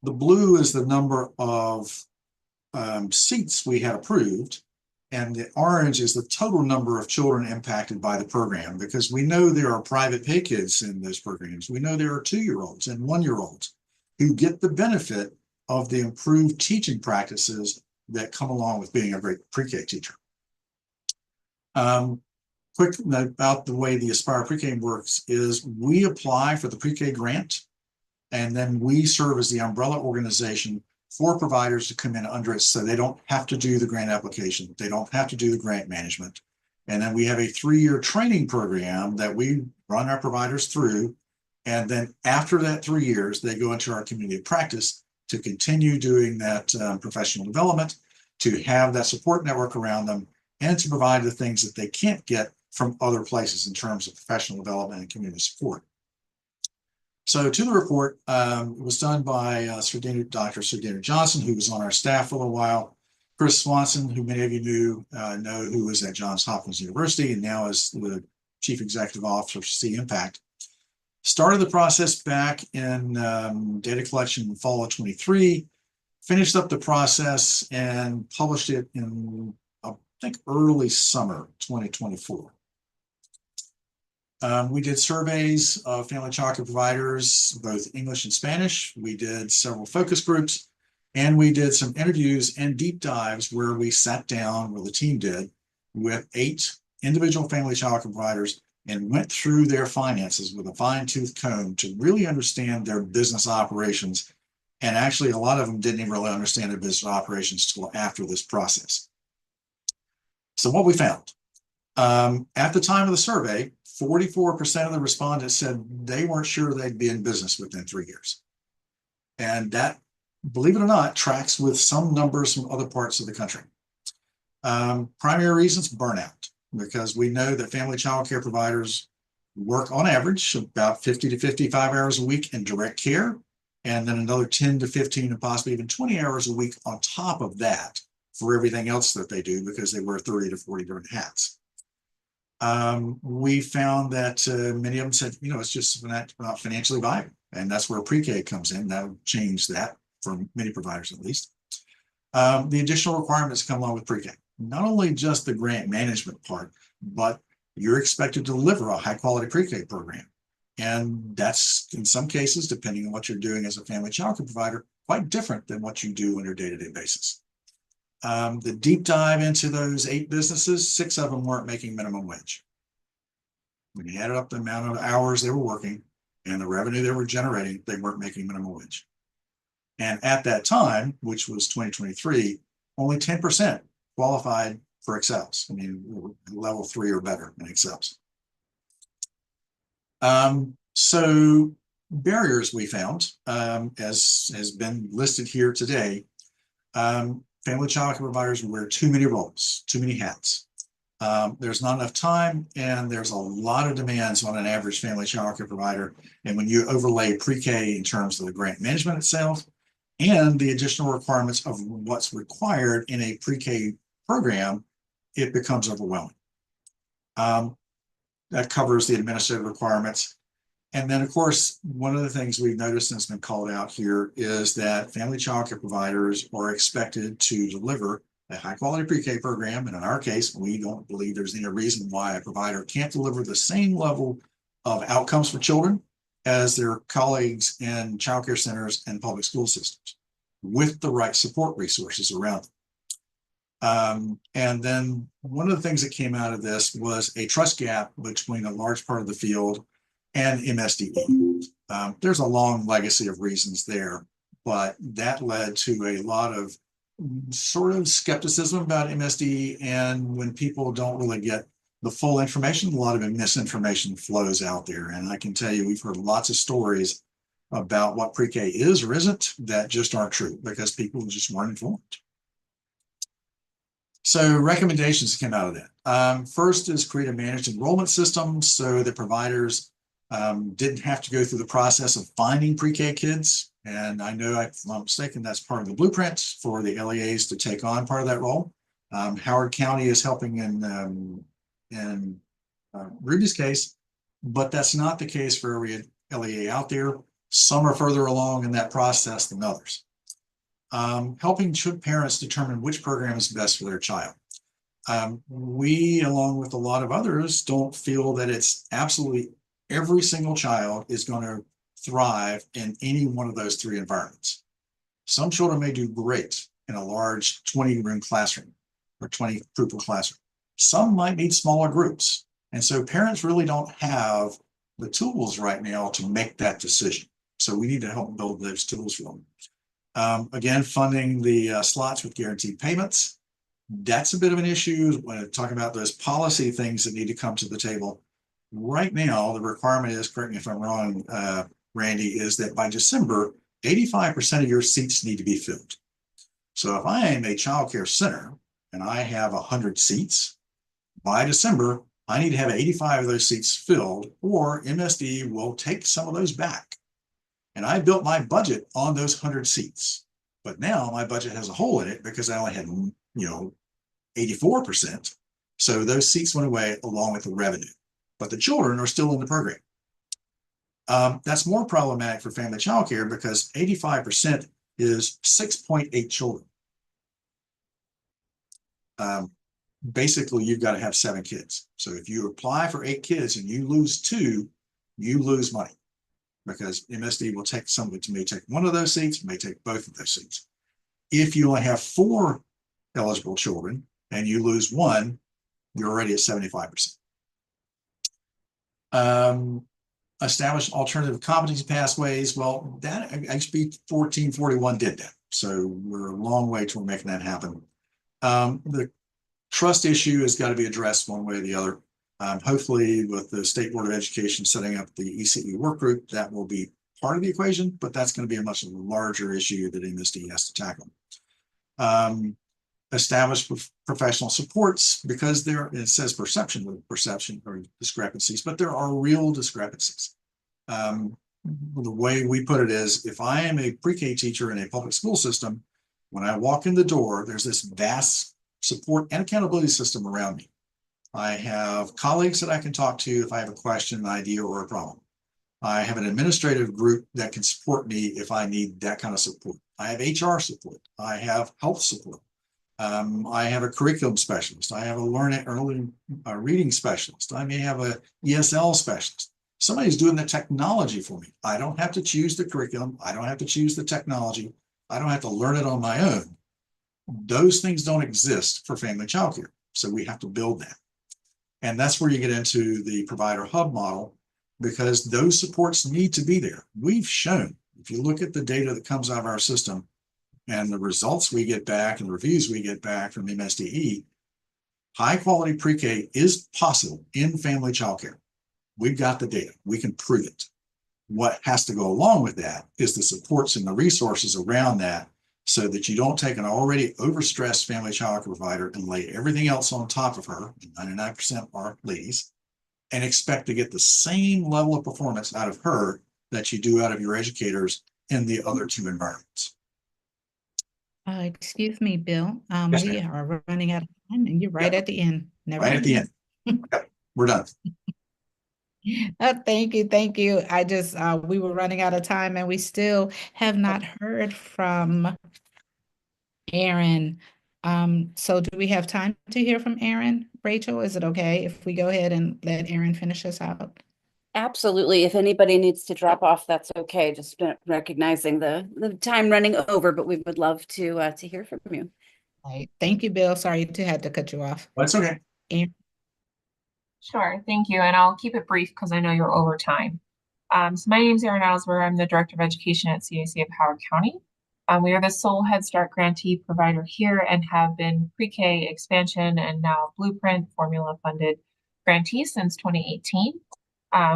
the blue is the number of seats we had approved, and the orange is the total number of children impacted by the program, because we know there are private pay kids in those programs. We know there are 2-year-olds and 1-year-olds who get the benefit of the improved teaching practices that come along with being a great pre-K teacher. Quick note about the way the Aspire Pre-K works is we apply for the pre-K grant, and then we serve as the umbrella organization for providers to come in under it, so they don't have to do the grant application. They don't have to do the grant management. And then we have a 3-year training program that we run our providers through. And then after that 3 years, they go into our community of practice to continue doing that professional development, to have that support network around them, and to provide the things that they can't get from other places in terms of professional development and community support. So to the report, it was done by Dr. Sardina Johnson, who was on our staff for a little while. Chris Swanson, who many of you know, who was at Johns Hopkins University and now is the Chief Executive Officer of C-Impact. Started the process back in data collection in fall of 23, finished up the process and published it in, I think, early summer 2024. We did surveys of family childcare providers, both English and Spanish. We did several focus groups, and we did some interviews and deep dives where we sat down, where the team did, with 8 individual family childcare providers and went through their finances with a fine-tooth comb to really understand their business operations. And actually, a lot of them didn't even really understand their business operations until after this process. So what we found, at the time of the survey, 44% of the respondents said they weren't sure they'd be in business within 3 years. And that, believe it or not, tracks with some numbers from other parts of the country. Primary reasons, burnout, because we know that family child care providers work on average about 50 to 55 hours a week in direct care, and then another 10 to 15 and possibly even 20 hours a week on top of that for everything else that they do, because they wear 30 to 40 different hats. We found that many of them said, you know, it's just not financially viable. And that's where pre-K comes in. That would change that for many providers, at least. The additional requirements come along with pre-K. Not only just the grant management part, but you're expected to deliver a high quality pre-K program. And that's, in some cases, depending on what you're doing as a family child care provider, quite different than what you do on your day-to-day basis. The deep dive into those 8 businesses, 6 of them weren't making minimum wage. When you added up the amount of hours they were working and the revenue they were generating, they weren't making minimum wage. And at that time, which was 2023, only 10% qualified for Excels. I mean, level 3 or better in Excels. So barriers we found, as has been listed here today, family child care providers wear too many roles, too many hats. There's not enough time, and there's a lot of demands on an average family child care provider. And when you overlay pre-K in terms of the grant management itself and the additional requirements of what's required in a pre-K program, it becomes overwhelming. That covers the administrative requirements. And then, of course, one of the things we've noticed and it's been called out here is that family child care providers are expected to deliver a high quality pre-K program. And in our case, we don't believe there's any reason why a provider can't deliver the same level of outcomes for children as their colleagues in child care centers and public school systems with the right support resources around them. And then one of the things that came out of this was a trust gap between a large part of the field and MSDE. There's a long legacy of reasons there, but that led to a lot of sort of skepticism about MSDE. And when people don't really get the full information, a lot of misinformation flows out there. And I can tell you, we've heard lots of stories about what pre-K is or isn't that just aren't true because people just weren't informed. So recommendations came out of that. First is create a managed enrollment system so that providers didn't have to go through the process of finding pre-K kids. And I know, if I'm not mistaken, that's part of the blueprint for the LEAs to take on part of that role. Howard County is helping in Ruby's case, but that's not the case for every LEA out there. Some are further along in that process than others. Helping parents determine which program is best for their child. We, along with a lot of others, don't feel that it's absolutely every single child is going to thrive in any one of those 3 environments. Some children may do great in a large 20-room classroom or 20-pupil classroom. Some might need smaller groups. And so parents really don't have the tools right now to make that decision. So we need to help build those tools for them. Again, funding the slots with guaranteed payments. That's a bit of an issue when talking about those policy things that need to come to the table. Right now, the requirement is, correct me if I'm wrong, Randy, is that by December, 85% of your seats need to be filled. So if I am a child care center and I have 100 seats, by December, I need to have 85 of those seats filled, or MSD will take some of those back. And I built my budget on those 100 seats. But now my budget has a hole in it because I only had, 84%. So those seats went away along with the revenue. But the children are still in the program. That's more problematic for family child care because 85% is 6.8 children. Basically, you've got to have 7 kids. So if you apply for 8 kids and you lose 2, you lose money because MSD will take may take one of those seats, may take both of those seats. If you only have 4 eligible children and you lose 1, you're already at 75%. Establish alternative competency pathways. Well, that HB 1441 did that. So we're a long way toward making that happen. The trust issue has got to be addressed one way or the other. Hopefully with the State Board of Education setting up the ECE work group, that will be part of the equation, but that's going to be a much larger issue that MSD has to tackle. Establish professional supports, because it says perception or discrepancies, but there are real discrepancies. The way we put it is, if I am a pre-K teacher in a public school system, when I walk in the door, there's this vast support and accountability system around me. I have colleagues that I can talk to if I have a question, an idea, or a problem. I have an administrative group that can support me if I need that kind of support. I have HR support. I have health support. I have a curriculum specialist. I have a early reading specialist. I may have a ESL specialist. Somebody's doing the technology for me. I don't have to choose the curriculum. I don't have to choose the technology. I don't have to learn it on my own. Those things don't exist for family childcare. So we have to build that. And that's where you get into the provider hub model, because those supports need to be there. We've shown, if you look at the data that comes out of our system and the results we get back and the reviews we get back from MSDE, high quality pre-K is possible in family childcare. We've got the data. We can prove it. What has to go along with that is the supports and the resources around that, so that you don't take an already overstressed family childcare provider and lay everything else on top of her, 99% are ladies, and expect to get the same level of performance out of her that you do out of your educators in the other two environments. Excuse me, Bill. Yes, We ma'am. are running out of time, and you're right at the end. Never Right at the mind. end. Yep, we're done. Thank you. Thank you. We were running out of time, and we still have not heard from Aaron. So do we have time to hear from Aaron? Rachel, is it okay if we go ahead and let Aaron finish us out? Absolutely. If anybody needs to drop off, that's okay. Just recognizing the time running over, but we would love to hear from you. All right. Thank you, Bill. Sorry to have to cut you off. That's okay. Aaron? Sure, thank you. And I'll keep it brief because I know you're over time. So my name is Erin Ellsworth. I'm the Director of Education at CAC of Howard County. We are the sole Head Start grantee provider here and have been pre-K expansion and now Blueprint formula funded grantee since 2018.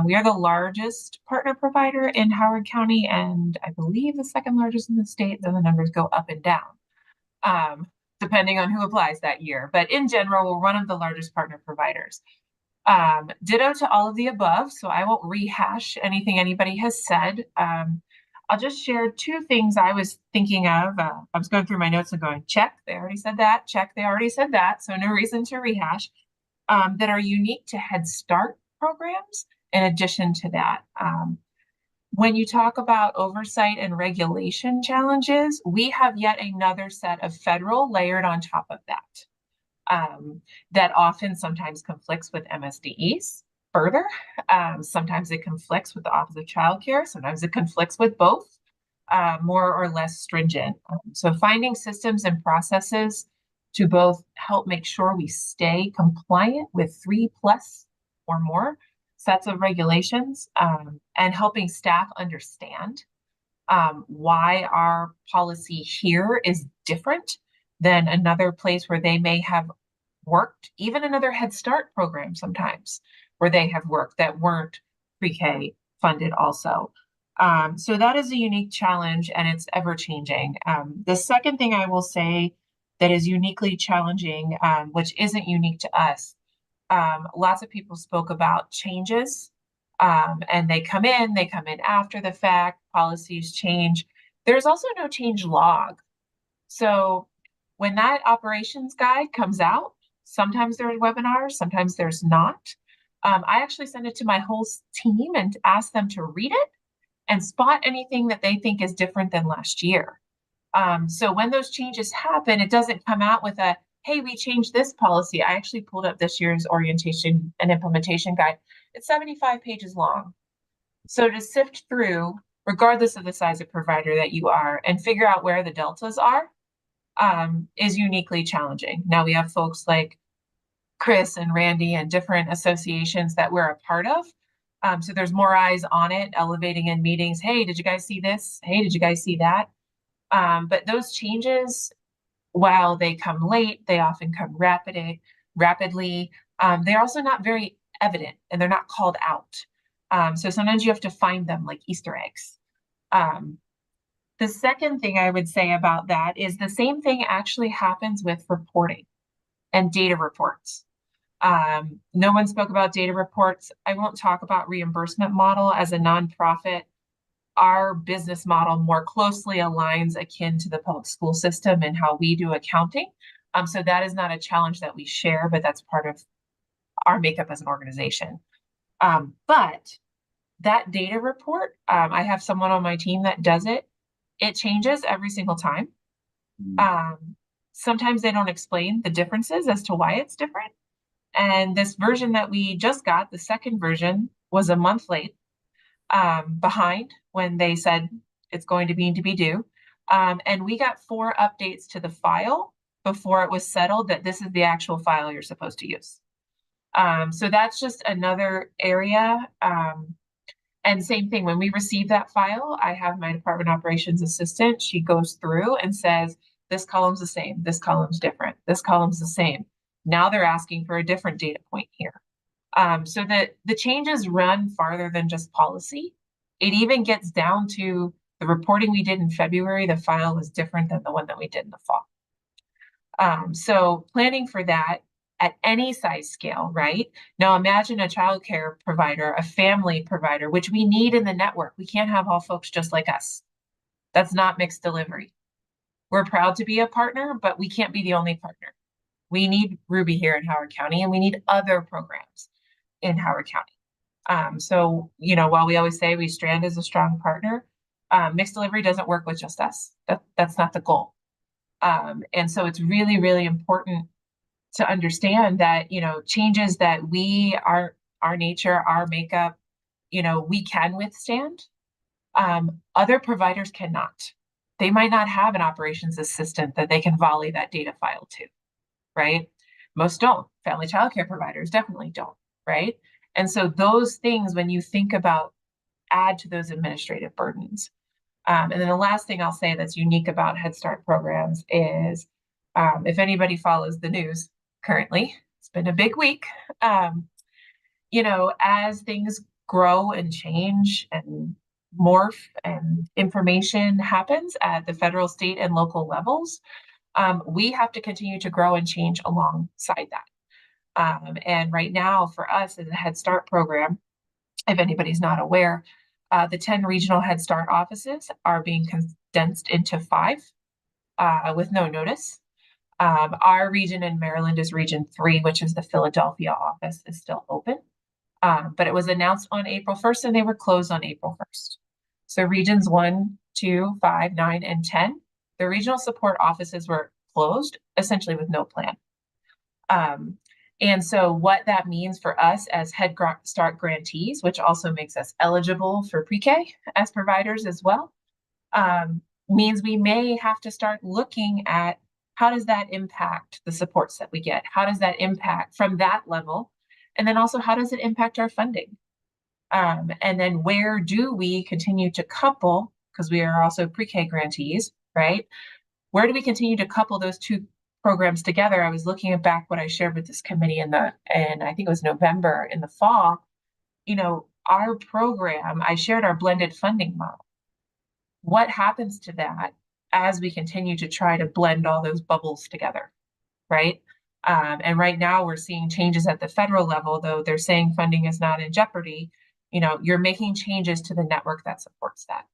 We are the largest partner provider in Howard County, and I believe the second largest in the state, though the numbers go up and down, depending on who applies that year. But in general, we're one of the largest partner providers. Ditto to all of the above, so I won't rehash anything anybody has said. I'll just share two things I was thinking of. I was going through my notes and going, check, they already said that, check, they already said that, so no reason to rehash, that are unique to Head Start programs. In addition to that, when you talk about oversight and regulation challenges, we have yet another set of federal layered on top of that. That often sometimes conflicts with MSDEs further. Sometimes it conflicts with the Office of Child Care. Sometimes it conflicts with both, more or less stringent. So finding systems and processes to both help make sure we stay compliant with 3+ or more sets of regulations, and helping staff understand why our policy here is different than another place where they may have worked, even another Head Start program sometimes, where they have worked that weren't pre-K funded also. So that is a unique challenge, and it's ever changing. The second thing I will say that is uniquely challenging, which isn't unique to us, lots of people spoke about changes, and they come in after the fact, policies change. There's also no change log. So when that operations guide comes out, sometimes there's webinars, sometimes there's not. I actually send it to my whole team and ask them to read it and spot anything that they think is different than last year. So when those changes happen, it doesn't come out with a, hey, we changed this policy. I actually pulled up this year's orientation and implementation guide. It's 75 pages long. So to sift through, regardless of the size of provider that you are, and figure out where the deltas are, is uniquely challenging. Now we have folks like Chris and Randy and different associations that we're a part of So there's more eyes on it, elevating in meetings. Hey, did you guys see this? Hey, did you guys see that? But those changes, while they come late, they often come rapidly. They're also not very evident and they're not called out. So sometimes you have to find them like Easter eggs. The second thing I would say about that is the same thing actually happens with reporting and data reports. No one spoke about data reports. I won't talk about reimbursement model. As a nonprofit, our business model more closely aligns akin to the public school system and how we do accounting. So that is not a challenge that we share, but that's part of our makeup as an organization. But that data report, I have someone on my team that does it. It changes every single time. Sometimes they don't explain the differences as to why it's different. And this version that we just got, the second version, was a month late, behind when they said it's going to be due. And we got 4 updates to the file before it was settled that this is the actual file you're supposed to use. So that's just another area. And same thing, when we receive that file, I have my department operations assistant. She goes through and says, this column's the same, this column's different, this column's the same. Now they're asking for a different data point here. So that the changes run farther than just policy. It even gets down to the reporting we did in February, the file was different than the one that we did in the fall. So planning for that at any size scale, right? Now imagine a childcare provider, a family provider, which we need in the network. We can't have all folks just like us. That's not mixed delivery. We're proud to be a partner, but we can't be the only partner. We need Ruby here in Howard County, and we need other programs in Howard County. So, you know, while we always say we Strand is a strong partner, mixed delivery doesn't work with just us. That's not the goal. And so it's really, really important to understand that, you know, changes that our nature, our makeup, you know, we can withstand. Other providers cannot. They might not have an operations assistant that they can volley that data file to, right? Most don't. Family childcare providers definitely don't, right? And so those things, when you think about, add to those administrative burdens. And then the last thing I'll say that's unique about Head Start programs is, if anybody follows the news currently, it's been a big week. You know, as things grow and change and morph and information happens at the federal, state, and local levels, we have to continue to grow and change alongside that. And right now for us as a Head Start program, if anybody's not aware, the 10 regional Head Start offices are being condensed into 5 with no notice. Our region in Maryland is Region 3, which is the Philadelphia office, is still open. But it was announced on April 1st and they were closed on April 1st. So regions 1, 2, 5, 9, and 10, the regional support offices were closed, essentially with no plan. And so what that means for us as Head Start grantees, which also makes us eligible for pre-K as providers as well, means we may have to start looking at how does that impact the supports that we get? How does that impact from that level? And then also, how does it impact our funding? And then where do we continue to couple, because we are also pre-K grantees, right? Where do we continue to couple those 2 programs together? I was looking at back what I shared with this committee and I think it was November in the fall. You know, our program, I shared our blended funding model. What happens to that as we continue to try to blend all those bubbles together, right? And right now we're seeing changes at the federal level, though they're saying funding is not in jeopardy. You know, you're making changes to the network that supports that.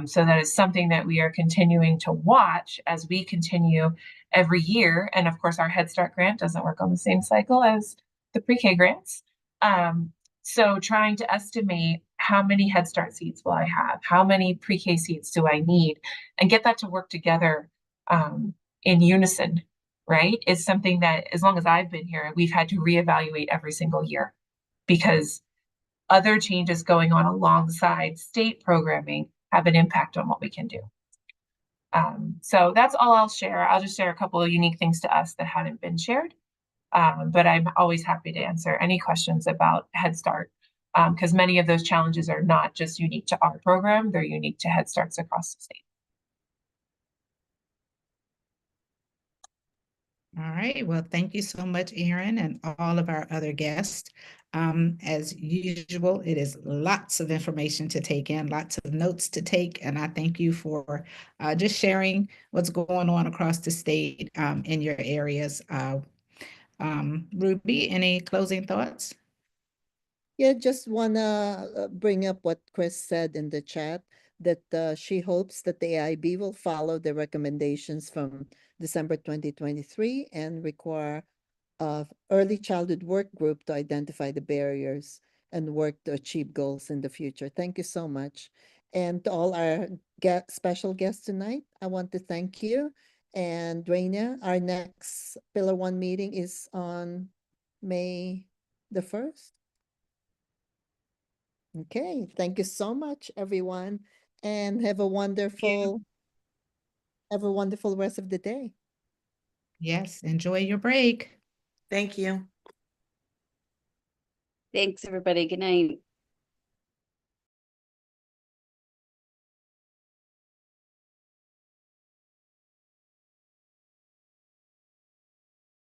So that is something that we are continuing to watch as we continue every year. And of course, our Head Start grant doesn't work on the same cycle as the pre-K grants. So trying to estimate how many Head Start seats will I have? How many pre-K seats do I need? And get that to work together in unison, right? Is something that, as long as I've been here, we've had to reevaluate every single year because other changes going on alongside state programming have an impact on what we can do. So that's all I'll share. I'll just share a couple of unique things to us that hadn't been shared. But I'm always happy to answer any questions about Head Start. because many of those challenges are not just unique to our program, they're unique to Head Starts across the state. All right, well, thank you so much, Erin, and all of our other guests. As usual, it is lots of information to take in, lots of notes to take, and I thank you for just sharing what's going on across the state in your areas. Ruby, any closing thoughts? Yeah, just wanna bring up what Chris said in the chat, that she hopes that the AIB will follow the recommendations from December 2023 and require early childhood work group to identify the barriers and work to achieve goals in the future. Thank you so much. And to all our special guests tonight, I want to thank you. And Raina, our next Pillar 1 meeting is on May the 1st. Okay, thank you so much, everyone, and have a wonderful rest of the day. Yes, enjoy your break. Thank you. Thanks, everybody. Good night.